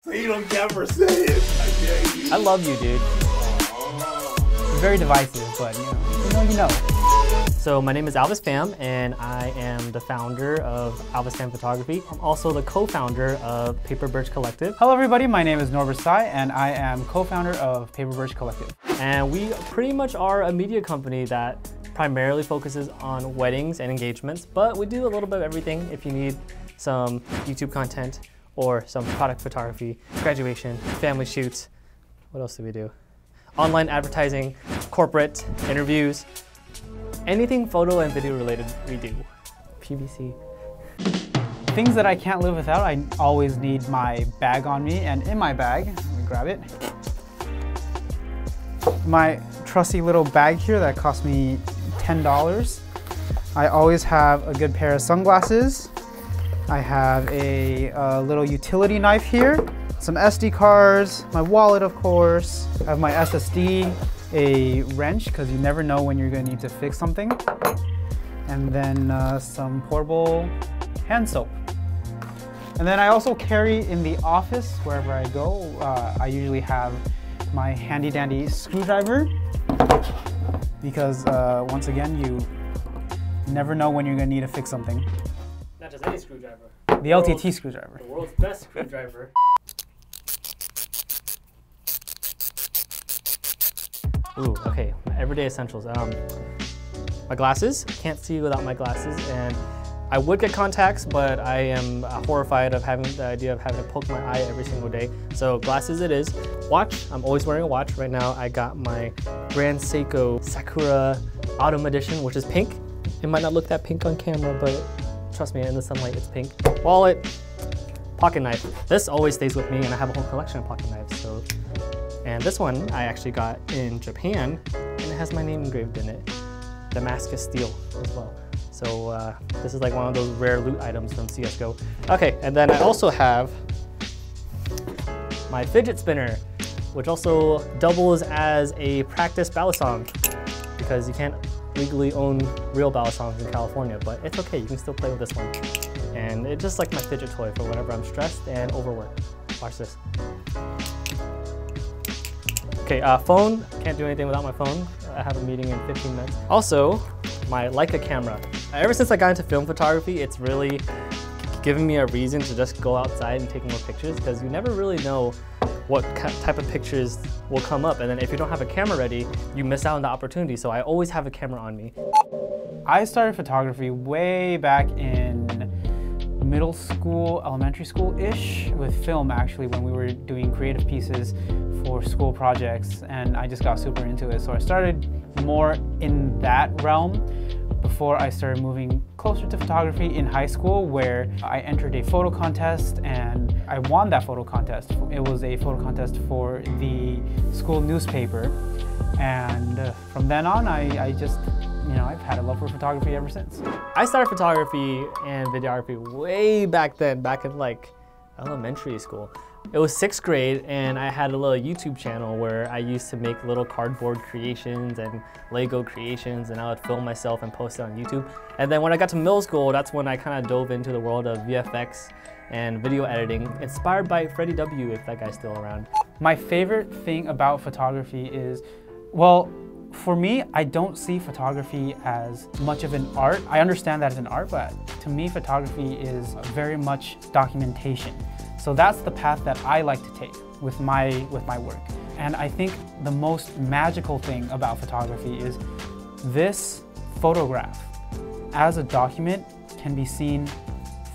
Say you don't ever say it. I dare you. I love you, dude. You're very divisive, but you know. So my name is Alvis Pham, and I am the founder of Alvis Pham Photography. I'm also the co-founder of Birch Collective. Hello everybody, my name is Norbert Sai, and I am co-founder of Birch Collective. And we pretty much are a media company that primarily focuses on weddings and engagements, but we do a little bit of everything. If you need some YouTube content or some product photography, graduation, family shoots, what else do we do? Online advertising, corporate interviews, anything photo and video related, we do. PVC. Things that I can't live without, I always need my bag on me, and in my bag, let me grab it, my trusty little bag here that cost me $10. I always have a good pair of sunglasses. I have a little utility knife here, some SD cards, my wallet of course, I have my SSD, a wrench because you never know when you're going to need to fix something, and then some portable hand soap. And then I also carry in the office wherever I go, I usually have my handy dandy screwdriver because once again you never know when you're going to need to fix something. Not just any screwdriver. The LTT screwdriver. The world's best screwdriver. Ooh, okay, my everyday essentials. My glasses, can't see without my glasses, and I would get contacts, but I am horrified of having the idea of having to poke my eye every single day. So glasses it is. Watch, I'm always wearing a watch. Right now I got my Grand Seiko Sakura Autumn Edition, which is pink. It might not look that pink on camera, but trust me, in the sunlight it's pink. Wallet, pocket knife. This always stays with me, and I have a whole collection of pocket knives. So. And this one I actually got in Japan, and it has my name engraved in it. Damascus steel as well. So this is like one of those rare loot items from CSGO. Okay, and then I also have my fidget spinner, which also doubles as a practice balisong, because you can't legally own real balisongs in California, but it's okay, you can still play with this one. And it's just like my fidget toy for whenever I'm stressed and overworked. Watch this. Okay, phone, can't do anything without my phone. I have a meeting in 15 minutes. Also, my Leica camera. Ever since I got into film photography, it's really given me a reason to just go outside and take more pictures, because you never really know what type of pictures will come up. And then if you don't have a camera ready, you miss out on the opportunity. So I always have a camera on me. I started photography way back in middle school, elementary school-ish, with film actually, when we were doing creative pieces for school projects, and I just got super into it. So I started more in that realm before I started moving closer to photography in high school, where I entered a photo contest and I won that photo contest. It was a photo contest for the school newspaper, and from then on I just, I've had a love for photography ever since. I started photography and videography way back then, back in like elementary school. It was 6th grade, and I had a little YouTube channel where I used to make little cardboard creations and Lego creations, and I would film myself and post it on YouTube. And then when I got to middle school, that's when I kind of dove into the world of VFX and video editing, inspired by Freddie W, if that guy's still around. My favorite thing about photography is, well, for me, I don't see photography as much of an art. I understand that it's an art, but to me, photography is very much documentation. So that's the path that I like to take with my work. And I think the most magical thing about photography is this photograph as a document can be seen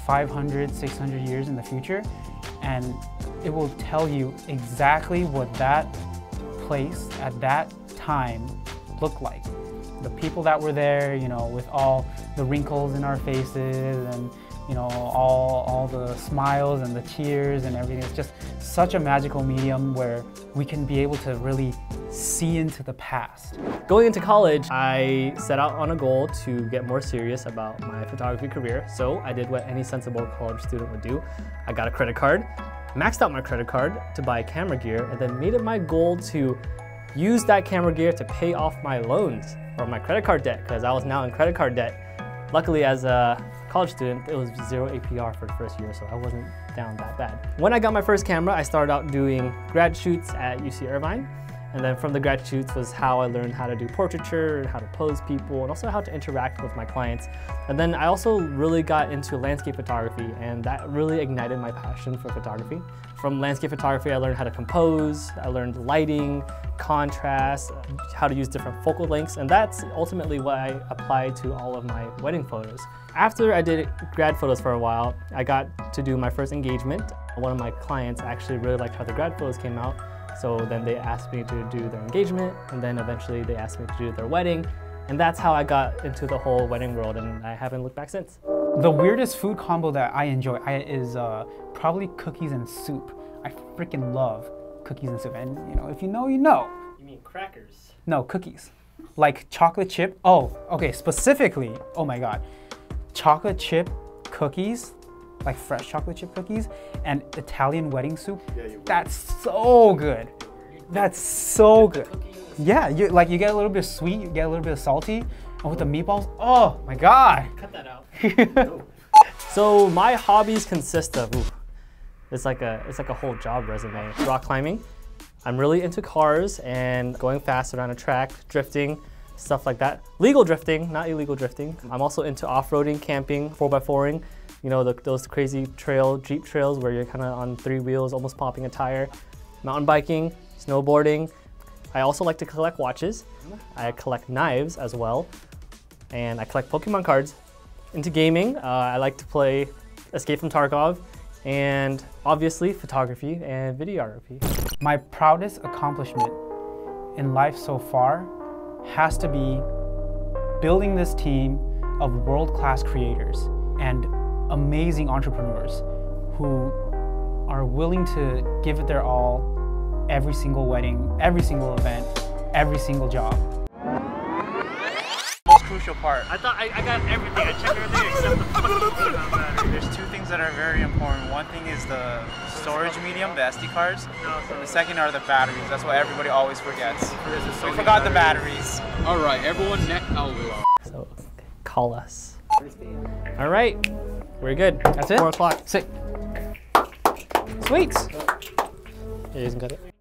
500, 600 years in the future, and it will tell you exactly what that place at that time looked like. The people that were there, with all the wrinkles in our faces, and all the smiles and the tears and everything. It's just such a magical medium where we can be able to really see into the past. Going into college, I set out on a goal to get more serious about my photography career. So I did what any sensible college student would do. I got a credit card, maxed out my credit card to buy camera gear, and then made it my goal to use that camera gear to pay off my loans or my credit card debt, because I was now in credit card debt. Luckily, as a college student, it was 0 APR for the first year, so I wasn't down that bad. When I got my first camera, I started out doing grad shoots at UC Irvine. And then from the grad shoots was how I learned how to do portraiture and how to pose people and also how to interact with my clients. And then I also really got into landscape photography, and that really ignited my passion for photography. From landscape photography, I learned how to compose, I learned lighting, contrast, how to use different focal lengths, and that's ultimately what I applied to all of my wedding photos. After I did grad photos for a while, I got to do my first engagement. One of my clients actually really liked how the grad photos came out. So then they asked me to do their engagement, and then eventually they asked me to do their wedding. And that's how I got into the whole wedding world, and I haven't looked back since. The weirdest food combo that I enjoy is probably cookies and soup. I freaking love cookies and soup. And you know, if you know, you know. You mean crackers? No, cookies. Like chocolate chip. Oh, okay, specifically, oh my God. Chocolate chip cookies, like fresh chocolate chip cookies, and Italian wedding soup. Yeah, that's so good. That's so good. Yeah, you get a little bit sweet, you get a little bit of salty, and with the meatballs, oh my God. Cut that out. So my hobbies consist of, it's like a whole job resume. Rock climbing. I'm really into cars and going fast around a track, drifting, stuff like that. Legal drifting, not illegal drifting. I'm also into off-roading, camping, 4x4ing. You know, those crazy Jeep trails where you're kind of on 3 wheels, almost popping a tire. Mountain biking, snowboarding. I also like to collect watches. I collect knives as well. And I collect Pokemon cards. Into gaming, I like to play Escape from Tarkov, and obviously photography and videography. My proudest accomplishment in life so far has to be building this team of world-class creators and amazing entrepreneurs who are willing to give it their all every single wedding, every single event, every single job. Most crucial part. I thought I got everything. I checked everything except the fucking battery. There's 2 things that are very important. One thing is the storage medium, the SD cards. The second are the batteries. That's what everybody always forgets. We forgot the batteries. All right, everyone, net Alvis. So call us. All right, we're good. That's it? 4 o'clock. Sick. Sweet. Yeah, you can cut it.